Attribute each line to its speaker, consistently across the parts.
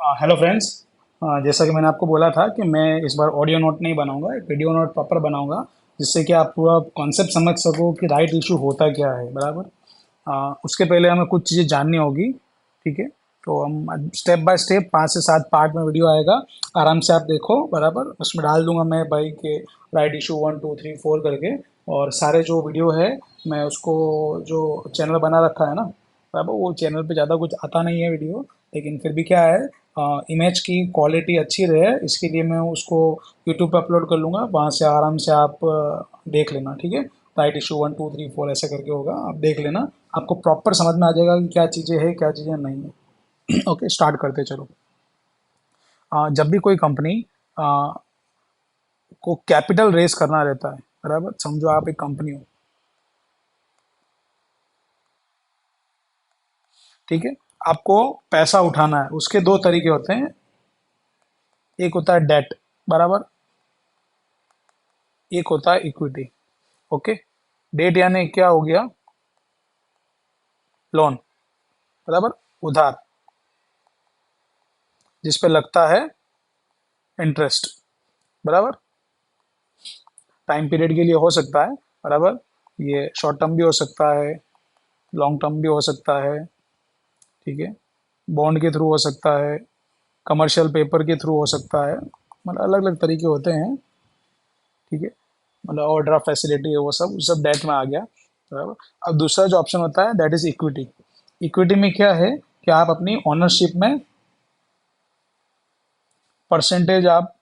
Speaker 1: Hello friends. जैसा कि मैंने आपको बोला था कि मैं इस बार ऑडियो नोट नहीं बनाऊंगा, एक वीडियो नोट प्रॉपर बनाऊंगा, जिससे कि आप पूरा कॉन्सेप्ट समझ सको कि राइट इशू होता क्या है। बराबर। उसके पहले हमें कुछ चीज़ें जाननी होगी। ठीक है। तो हम स्टेप बाय स्टेप 5 से 7 पार्ट में वीडियो आएगा। आराम से आप देखो। बराबर। उसमें डाल दूंगा मैं भाई के राइट इशू 1 2 3 4 करके। और सारे जो वीडियो है मैं उसको, जो चैनल बना रखा है ना, बराबर, वो चैनल पे ज़्यादा कुछ आता नहीं है वीडियो, लेकिन फिर भी क्या है, इमेज की क्वालिटी अच्छी रहे इसके लिए मैं उसको यूट्यूब पे अपलोड कर लूँगा। वहाँ से आराम से आप देख लेना। ठीक है। राइट इशू 1 2 3 4 ऐसे करके होगा, आप देख लेना। आपको प्रॉपर समझ में आ जाएगा कि क्या चीज़ें हैं क्या चीज़ें नहीं है। ओके, स्टार्ट करते चलो। जब भी कोई कंपनी को कैपिटल रेज करना रहता है, बराबर, समझो आप एक कंपनी हो। ठीक है। आपको पैसा उठाना है, उसके दो तरीके होते हैं। एक होता है डेट, बराबर, एक होता है इक्विटी। ओके। डेट यानी क्या हो गया? लोन, बराबर, उधार, जिस पे लगता है इंटरेस्ट। बराबर। टाइम पीरियड के लिए हो सकता है। बराबर। ये शॉर्ट टर्म भी हो सकता है, लॉन्ग टर्म भी हो सकता है। ठीक है। बॉन्ड के थ्रू हो सकता है, कमर्शियल पेपर के थ्रू हो सकता है, मतलब अलग अलग तरीके होते हैं। ठीक है। मतलब ओवरड्राफ्ट फैसिलिटी है, वो सब डेट में आ गया। बराबर। अब दूसरा जो ऑप्शन होता है दैट इज इक्विटी। इक्विटी में क्या है कि आप अपनी ओनरशिप में परसेंटेज आप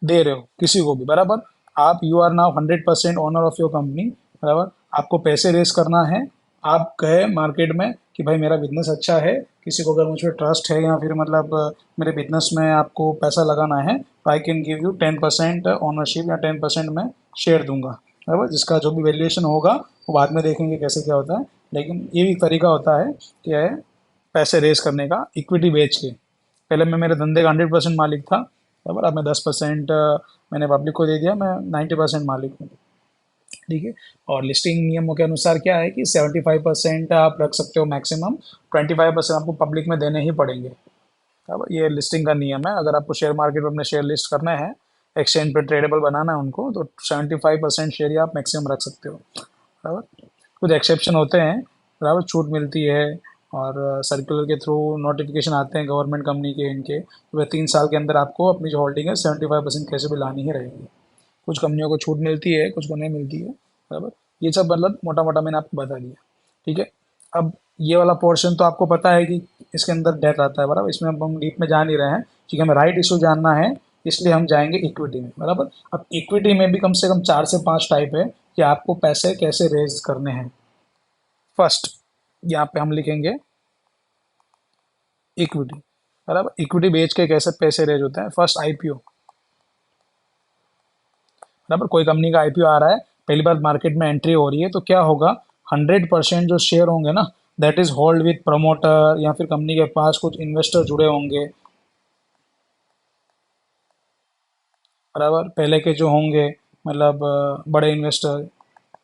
Speaker 1: दे रहे हो किसी को भी। बराबर। आप you are now 100% owner of your company. बराबर। आपको पैसे रेस करना है। आप कहे मार्केट में कि भाई मेरा बिजनेस अच्छा है, किसी को अगर मुझ पर ट्रस्ट है या फिर मतलब मेरे बिजनेस में आपको पैसा लगाना है, तो I can give you 10% ownership या 10% में शेयर दूंगा। बराबर। जिसका जो भी वैल्यूएशन होगा वो बाद में देखेंगे कैसे क्या होता है। लेकिन ये भी तरीका होता है क्या है, पैसे रेस करने का, इक्विटी बेच के। पहले मैं मेरे धंधे का 100% मालिक था। बराबर। अब मैं 10% मैंने पब्लिक को दे दिया, मैं 90% मालिक हूँ। ठीक है। और लिस्टिंग नियमों के अनुसार क्या है कि 75% आप रख सकते हो मैक्सिमम, 25% आपको पब्लिक में देने ही पड़ेंगे। बराबर। ये लिस्टिंग का नियम है। अगर आपको शेयर मार्केट में अपने शेयर लिस्ट करना है, एक्सचेंज पे ट्रेडेबल बनाना है उनको, तो 75% शेयर ही आप मैक्सिमम रख सकते हो। बराबर। कुछ एक्सेप्शन होते हैं, बराबर, छूट मिलती है। और सर्कुलर के थ्रू नोटिफिकेशन आते हैं गवर्नमेंट कंपनी के, इनके, तो वह 3 साल के अंदर आपको अपनी जो होल्डिंग है 75% कैसे भी लानी ही रहेगी। कुछ कंपनियों को छूट मिलती है, कुछ को नहीं मिलती है। बराबर। ये सब मतलब मोटा मोटा मैंने आपको बता दिया। ठीक है। अब ये वाला पोर्शन तो आपको पता है कि इसके अंदर डेट आता है। बराबर। इसमें अब हम डीप में जा नहीं रहे हैं, क्योंकि हमें राइट इशू जानना है, इसलिए हम जाएंगे इक्विटी में। बराबर। अब इक्विटी में भी कम से कम 4 से 5 टाइप है कि आपको पैसे कैसे रेज करने हैं। फर्स्ट, यहाँ पे हम लिखेंगे इक्विटी। बराबर। इक्विटी बेच के कैसे पैसे रेज होते हैं? First, IPO. बराबर। कोई कंपनी का आईपीओ आ रहा है, पहली बार मार्केट में एंट्री हो रही है, तो क्या होगा, 100% जो शेयर होंगे ना, that is hold with promoter, या फिर कंपनी के पास कुछ इन्वेस्टर जुड़े होंगे। बराबर। पहले के जो होंगे, मतलब बड़े इन्वेस्टर,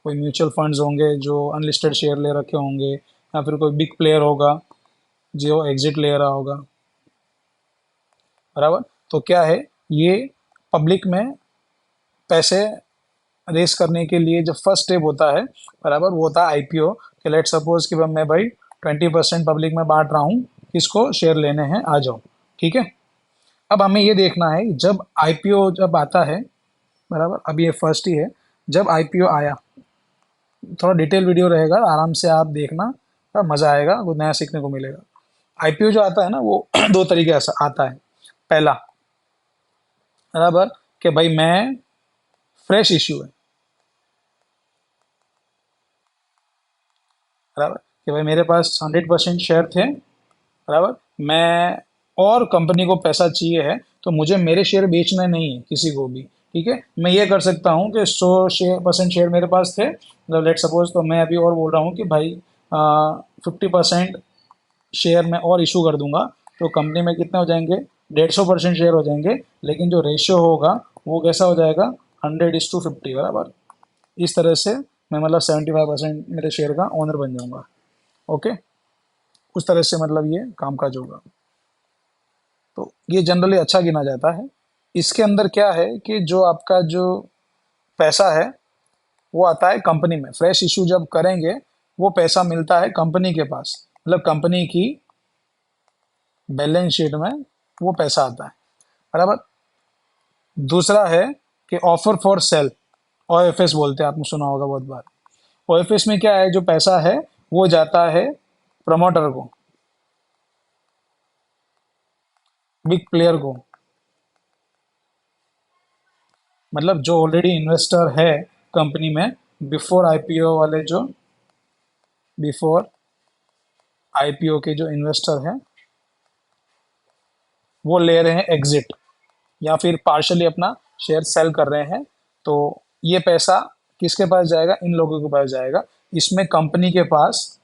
Speaker 1: कोई म्यूचुअल फंड्स होंगे जो अनलिस्टेड शेयर ले रखे होंगे, या फिर कोई बिग प्लेयर होगा जो एग्जिट ले रहा होगा। बराबर। तो क्या है, ये पब्लिक में पैसे रेस करने के लिए जो फर्स्ट स्टेप होता है, बराबर, वो होता है आईपीओ। कि लेट सपोज कि मैं भाई 20% पब्लिक में बांट रहा हूँ, किसको शेयर लेने हैं आ जाओ। ठीक है। अब हमें ये देखना है जब आईपीओ जब आता है, बराबर, अब ये फर्स्ट ही है, जब आईपीओ आया, थोड़ा डिटेल वीडियो रहेगा, आराम से आप देखना, थोड़ा मज़ा आएगा, कुछ नया सीखने को मिलेगा। आईपीओ जो आता है ना, वो दो तरीके से आता है। पहला, बराबर, कि भाई मैं फ्रेश इश्यू है। बराबर। कि भाई मेरे पास 100% शेयर थे। बराबर। मैं, और कंपनी को पैसा चाहिए है, तो मुझे मेरे शेयर बेचना नहीं है किसी को भी। ठीक है। मैं ये कर सकता हूँ कि 100% शेयर मेरे पास थे, मतलब लेट सपोज, तो मैं अभी और बोल रहा हूँ कि भाई 50% शेयर मैं और इशू कर दूंगा, तो कंपनी में कितने हो जाएंगे, 150% शेयर हो जाएंगे। लेकिन जो रेशियो होगा वो कैसा हो जाएगा, 100:50। बराबर। इस तरह से मैं मतलब 75% मेरे शेयर का ओनर बन जाऊंगा। ओके। उस तरह से मतलब ये कामकाज होगा। तो ये जनरली अच्छा गिना जाता है। इसके अंदर क्या है कि जो आपका जो पैसा है वो आता है कंपनी में, फ्रेश इशू जब करेंगे वो पैसा मिलता है कंपनी के पास, मतलब कंपनी की बैलेंस शीट में वो पैसा आता है, बराबर। दूसरा है कि ऑफर फॉर सेल, ओएफएस बोलते हैं, आपने सुना होगा बहुत बार। ओएफएस में क्या है, जो पैसा है वो जाता है प्रमोटर को, बिग प्लेयर को, मतलब जो ऑलरेडी इन्वेस्टर है कंपनी में, बिफोर आईपीओ वाले, जो बिफोर आईपीओ के जो इन्वेस्टर हैं वो ले रहे हैं एग्जिट, या फिर पार्शली अपना शेयर सेल कर रहे हैं। तो ये पैसा किसके पास जाएगा, इन लोगों के पास जाएगा। इसमें कंपनी के पास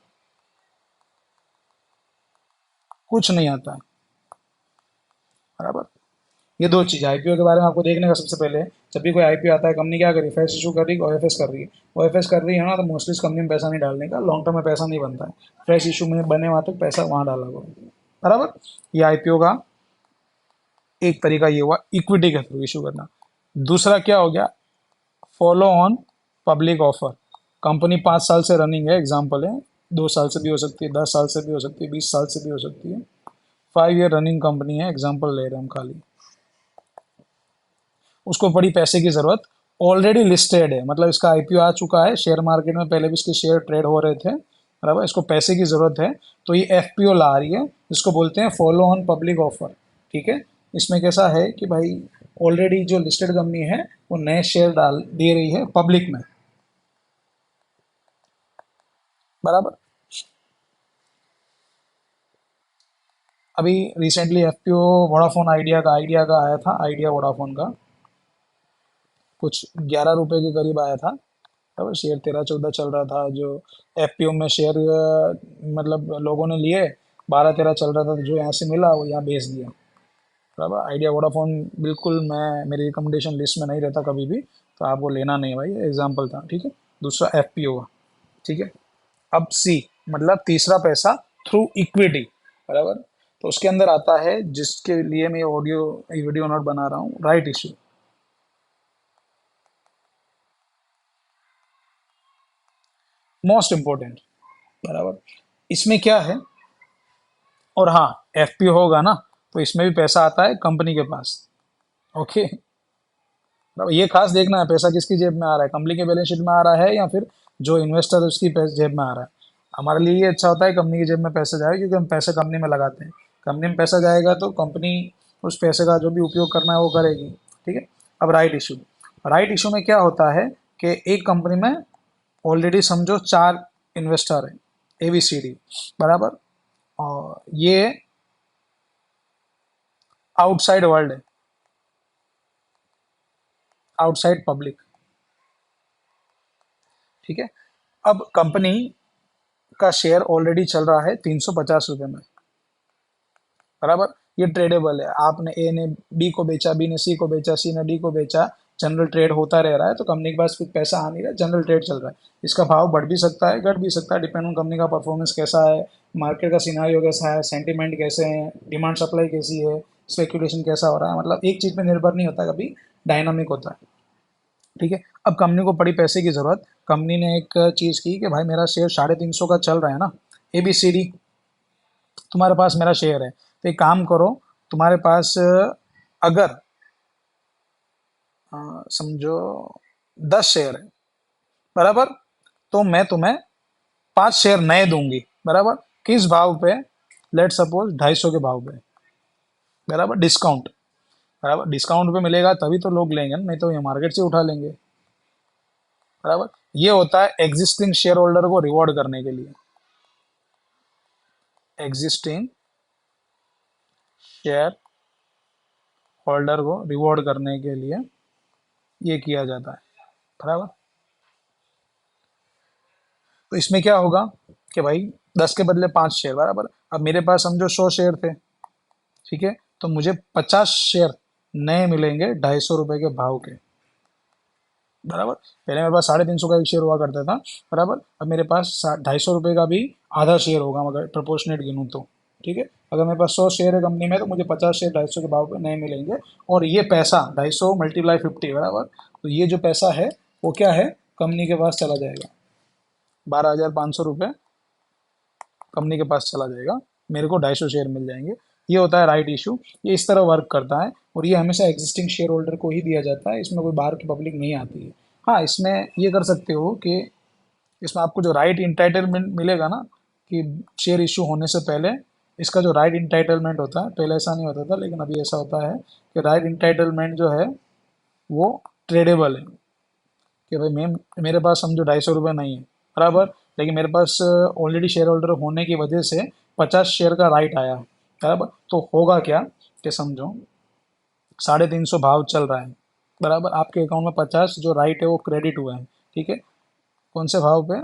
Speaker 1: कुछ नहीं आता है, बराबर। ये दो चीज़ आईपीओ के बारे में आपको देखने का, सबसे पहले जब भी कोई आईपीओ आता है, कंपनी क्या करी, फ्रेश इशू कर रही है, ओएफएस कर रही है। ओएफएस कर रही है ना, तो मोस्टली इस कंपनी में पैसा नहीं डालने का, लॉन्ग टर्म में पैसा नहीं बनता है। फ्रेश इशू में बने वहां तक पैसा वहां डाला हुआ, बराबर। ये आईपीओ का एक तरीका ये हुआ, इक्विटी के थ्रू इशू करना। दूसरा क्या हो गया, follow on public offer. Company 5 साल से रनिंग है, एग्जाम्पल है, 2 साल से भी हो सकती है, 10 साल से भी हो सकती है, 20 साल से भी हो सकती है। 5 ईयर रनिंग कंपनी है, एग्जाम्पल ले रहे हैं हम खाली। उसको बड़ी पैसे की ज़रूरत, ऑलरेडी लिस्टेड है, मतलब इसका आईपीओ आ चुका है शेयर मार्केट में, पहले भी इसके शेयर ट्रेड हो रहे थे, बराबर। इसको पैसे की ज़रूरत है, तो ये एफपीओ ला रही है, इसको बोलते हैं फॉलो ऑन पब्लिक ऑफर। ठीक है। इसमें कैसा है कि भाई ऑलरेडी जो लिस्टेड कंपनी है वो नए शेयर डाल दे रही है पब्लिक में, बराबर। अभी रिसेंटली एफपीओ वोडाफोन आइडिया का आया था, आइडिया वोडाफोन का कुछ 11 रुपए के करीब आया था, तब शेयर 13-14 चल रहा था। जो एफपीओ में शेयर मतलब लोगों ने लिए, 12-13 चल रहा था, तो जो यहाँ से मिला वो यहाँ बेच दिया, बराबर। आइडिया वोडाफोन बिल्कुल मैं मेरी रिकमेंडेशन लिस्ट में नहीं रहता कभी भी, तो आपको लेना नहीं भाई, एग्जाम्पल था, ठीक है। दूसरा एफपीओ का, ठीक है। अब सी, मतलब तीसरा पैसा थ्रू इक्विटी, बराबर। तो उसके अंदर आता है, जिसके लिए मैं ऑडियो वीडियो नोट बना रहा हूँ, राइट इशू। मोस्ट इम्पोर्टेंट, बराबर। इसमें क्या है, और हाँ, एफपीओ होगा ना तो इसमें भी पैसा आता है कंपनी के पास, ओके। मतलब ये खास देखना है पैसा किसकी जेब में आ रहा है, कंपनी के बैलेंस शीट में आ रहा है या फिर जो इन्वेस्टर है उसकी जेब में आ रहा है। हमारे लिए ये अच्छा होता है कंपनी की जेब में पैसा जाए, क्योंकि हम पैसे कंपनी में लगाते हैं। कंपनी में पैसा जाएगा तो कंपनी उस पैसे का जो भी उपयोग करना है वो करेगी, ठीक है। अब राइट इशू, राइट इशू में क्या होता है कि एक कंपनी में ऑलरेडी समझो 4 इन्वेस्टर हैं, ABCD, बराबर। और ये आउटसाइड वर्ल्ड है, आउटसाइड पब्लिक, ठीक है। अब कंपनी का शेयर ऑलरेडी चल रहा है 350 रुपये में, बराबर। ये ट्रेडेबल है, आपने ए ने बी को बेचा, बी ने सी को बेचा, सी ने डी को बेचा, जनरल ट्रेड होता रह रहा है, तो कंपनी के पास कुछ पैसा आ नहीं रहा, जनरल ट्रेड चल रहा है। इसका भाव बढ़ भी सकता है, घट भी सकता है, डिपेंड ऑन कंपनी का परफॉर्मेंस कैसा है, मार्केट का सिनारियो कैसा है, सेंटीमेंट कैसे हैं, डिमांड सप्लाई कैसी है, स्पेकुलेशन कैसा हो रहा है, मतलब एक चीज़ पे निर्भर नहीं होता, कभी डायनामिक होता है, ठीक है। अब कंपनी को पड़ी पैसे की ज़रूरत, कंपनी ने एक चीज़ की कि भाई मेरा शेयर 350 का चल रहा है ना, ABCD, तुम्हारे पास मेरा शेयर है, तो एक काम करो, तुम्हारे पास अगर समझो 10 शेयर है, बराबर, तो मैं तुम्हें 5 शेयर नए दूंगी, बराबर। किस भाव पे, लेट सपोज 250 के भाव पे, बराबर, डिस्काउंट, बराबर। डिस्काउंट पे मिलेगा तभी तो लोग लेंगे ना, नहीं तो ये मार्केट से उठा लेंगे, बराबर। ये होता है एग्जिस्टिंग शेयर होल्डर को रिवॉर्ड करने के लिए, एग्जिस्टिंग शेयर होल्डर को रिवॉर्ड करने के लिए ये किया जाता है, बराबर। तो इसमें क्या होगा कि भाई 10 के बदले 5 शेयर, बराबर। अब मेरे पास समझो 100 शेयर थे, ठीक है, तो मुझे 50 शेयर नए मिलेंगे 250 रुपए के भाव के, बराबर। पहले मेरे पास 350 का एक शेयर हुआ करता था, बराबर। अब मेरे पास 250 रुपये का भी आधा शेयर होगा, अगर प्रोपोर्शनेट गिनूँ तो। ठीक है। अगर मेरे पास 100 शेयर है कंपनी में, तो मुझे 50 शेयर 250 के भाव पे नए मिलेंगे। और ये पैसा 250 मल्टीप्लाई 50, बराबर। तो ये जो पैसा है वो क्या है, कंपनी के पास चला जाएगा। 12,500 रुपये कंपनी के पास चला जाएगा, मेरे को 250 शेयर मिल जाएंगे। ये होता है राइट इशू। ये इस तरह वर्क करता है, और ये हमेशा एग्जिस्टिंग शेयर होल्डर को ही दिया जाता है, इसमें कोई बाहर की पब्लिक नहीं आती है। हाँ, इसमें ये कर सकते हो कि इसमें आपको जो राइट इंटाइटलमेंट मिलेगा ना, कि शेयर इशू होने से पहले इसका जो राइट इंटाइटलमेंट होता है, पहले ऐसा नहीं होता था लेकिन अभी ऐसा होता है कि राइट इंटाइटलमेंट जो है वो ट्रेडेबल है। कि भाई मैं, मेरे पास समझो 250 रुपये नहीं है, बराबर। लेकिन मेरे पास ऑलरेडी शेयर होल्डर होने की वजह से 50 शेयर का राइट आया है, बराबर। तो होगा क्या कि समझो 350 भाव चल रहा है, बराबर। आपके अकाउंट में 50 जो राइट है वो क्रेडिट हुए हैं। ठीक है। कौन से भाव पे,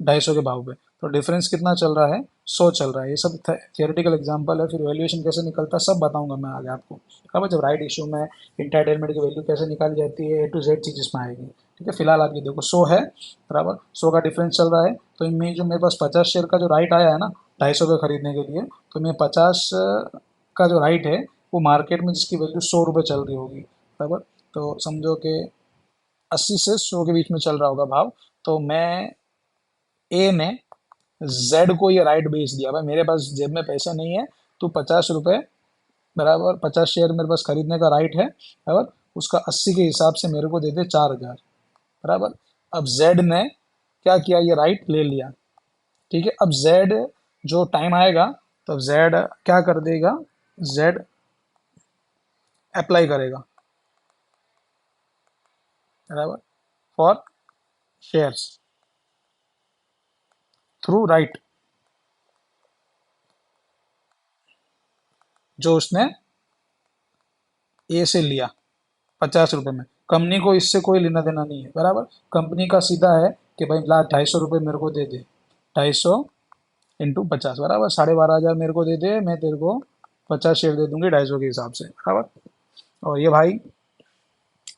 Speaker 1: 250 के भाव पे। तो डिफरेंस कितना चल रहा है, 100 चल रहा है। ये सब थियोरेटिकल एग्जांपल है, फिर वैल्यूएशन कैसे निकलता है सब बताऊंगा मैं आगे आपको। अब जब राइट इशू में इंटाइटलमेंट की वैल्यू कैसे निकाली जाती है, A to Z चीज इसमें आएगी। ठीक है। फिलहाल आप ये देखो 100 है, बराबर। 100 का डिफरेंस चल रहा है, तो इनमें जो मेरे पास 50 शेयर का जो राइट आया है ना 250 पे खरीदने के लिए, तो मैं 50 का जो राइट है वो मार्केट में जिसकी वैल्यू 100 रुपये चल रही होगी, बराबर। तो समझो कि 80 से 100 के बीच में चल रहा होगा भाव। तो मैं, ए ने जेड को ये राइट बेच दिया, भाई मेरे पास जेब में पैसा नहीं है, तो 50 रुपये, बराबर। 50 शेयर मेरे पास खरीदने का राइट है, बराबर। उसका 80 के हिसाब से मेरे को दे दे 4,000, बराबर। अब जेड ने क्या किया, ये राइट ले लिया। ठीक है। अब जेड जो टाइम आएगा, तब जेड क्या कर देगा, जेड अप्लाई करेगा, बराबर, फॉर शेयर्स थ्रू राइट, जो उसने ए से लिया 50 रुपये में। कंपनी को इससे कोई लेना देना नहीं है, बराबर। कंपनी का सीधा है कि भाई ला 250 रुपये मेरे को दे दे, 250 × 50, बराबर। 12,500 मेरे को दे दे, मैं तेरे को 50 शेयर दे दूंगी 250 के हिसाब से, बराबर। और ये भाई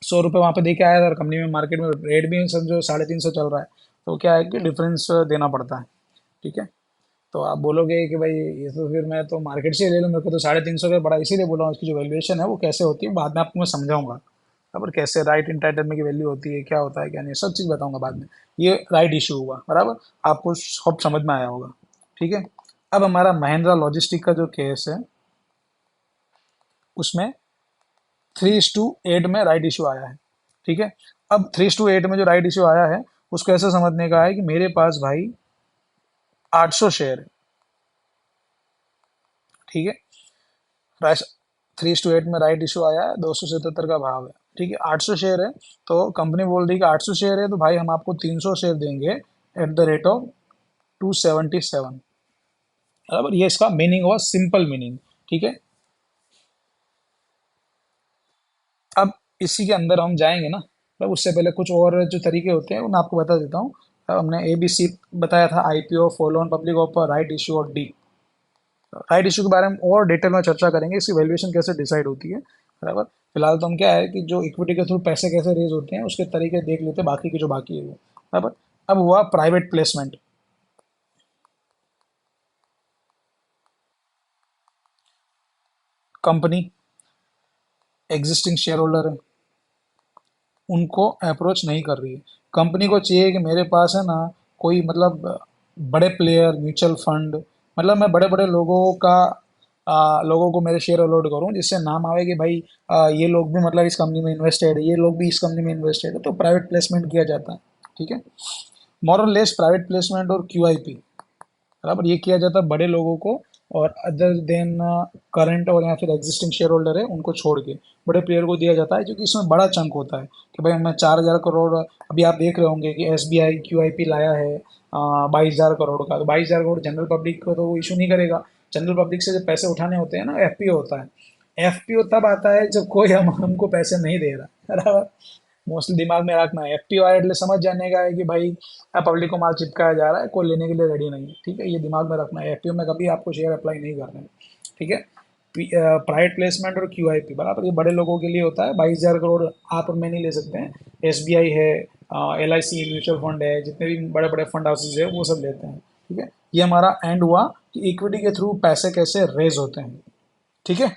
Speaker 1: 100 रुपये वहाँ पे दे के आया था, और कंपनी में मार्केट में रेट भी समझो 350 चल रहा है, तो क्या है कि डिफरेंस देना पड़ता है। ठीक है। तो आप बोलोगे कि भाई ये तो फिर मैं तो मार्केट से ही ले लूँ, मेरे को तो 350 का बड़ा, इसीलिए बोला हूँ इसकी जो वैल्यूएशन है वो कैसे होती है बाद में आपको मैं समझाऊंगा। बराबर। कैसे राइट इंटाइटलमेंट की वैल्यू होती है, क्या होता है क्या नहीं, सब चीज़ बताऊंगा बाद में। ये राइट इशू हुआ, बराबर। आपको सब समझ में आया होगा। ठीक है। अब हमारा महिंद्रा लॉजिस्टिक का जो केस है, उसमें 3:8 में राइट इशू आया है। ठीक है। अब 3:8 में जो राइट इशू आया है, उसको ऐसे समझने का है कि मेरे पास भाई 800 शेयर है। ठीक है। 3:8 में राइट इशू आया है, 277 का भाव है। ठीक है। 800 शेयर है, तो कंपनी बोल रही है कि 800 शेयर है, तो भाई हम आपको 300 शेयर देंगे @277, बराबर। ये इसका मीनिंग हुआ, सिंपल मीनिंग। ठीक है। अब इसी के अंदर हम जाएंगे ना, मतलब उससे पहले कुछ और जो तरीके होते हैं वो मैं आपको बता देता हूँ। अब हमने ABC बताया था, IPO, follow on public offer, right issue और डी। राइट इशू के बारे में और डिटेल में चर्चा करेंगे, इसकी वैल्यूएशन कैसे डिसाइड होती है, बराबर। फिलहाल तो हम क्या है कि जो इक्विटी के थ्रू पैसे कैसे रेज होते हैं उसके तरीके देख लेते हैं, बाकी के जो बाकी है वो, बराबर। अब हुआ private placement. Company existing share holder है, उनको अप्रोच नहीं कर रही है। कंपनी को चाहिए कि मेरे पास है ना कोई, मतलब बड़े प्लेयर, म्यूचुअल फंड, मतलब मैं बड़े बड़े लोगों का, लोगों को मेरे शेयर अलॉट करूं, जिससे नाम आवे कि भाई ये लोग भी मतलब इस कंपनी में इन्वेस्टेड है, ये लोग भी इस कंपनी में इन्वेस्टेड है, तो प्राइवेट प्लेसमेंट किया जाता है। ठीक है। मोरल लेस प्राइवेट प्लेसमेंट और QIP, बराबर, ये किया जाता है बड़े लोगों को, और अदर देन करंट और या फिर एग्जिस्टिंग शेयर होल्डर है उनको छोड़ के बड़े प्लेयर को दिया जाता है, क्योंकि इसमें बड़ा चंक होता है कि भाई मैं 4,000 करोड़, अभी आप देख रहे होंगे कि SBI QIP लाया है 22,000 करोड़ का, तो 22,000 करोड़ जनरल पब्लिक को तो वो इशू नहीं करेगा। जनरल पब्लिक से जब पैसे उठाने होते हैं ना, FPO होता है। FPO तब आता है जब कोई हमको पैसे नहीं दे रहा, बराबर। मोस्टली दिमाग में रखना है, FPO आया એટલે समझ जाने का है कि भाई पब्लिक को माल चिपकाया जा रहा है, कोई लेने के लिए रेडी नहीं है। ठीक है। ये दिमाग में रखना है, FPO में कभी आपको शेयर अप्लाई नहीं करना है। ठीक है। प्राइवेट प्लेसमेंट और QIP, बराबर, ये बड़े लोगों के लिए होता है। 22,000 करोड़ आप और मैं नहीं ले सकते हैं, SBI है, LIC म्यूचुअल फंड है, जितने भी बड़े बड़े फंड हाउसेज है वो सब लेते हैं। ठीक है, ये हमारा एंड हुआ कि इक्विटी के थ्रू पैसे कैसे रेज होते हैं। ठीक है।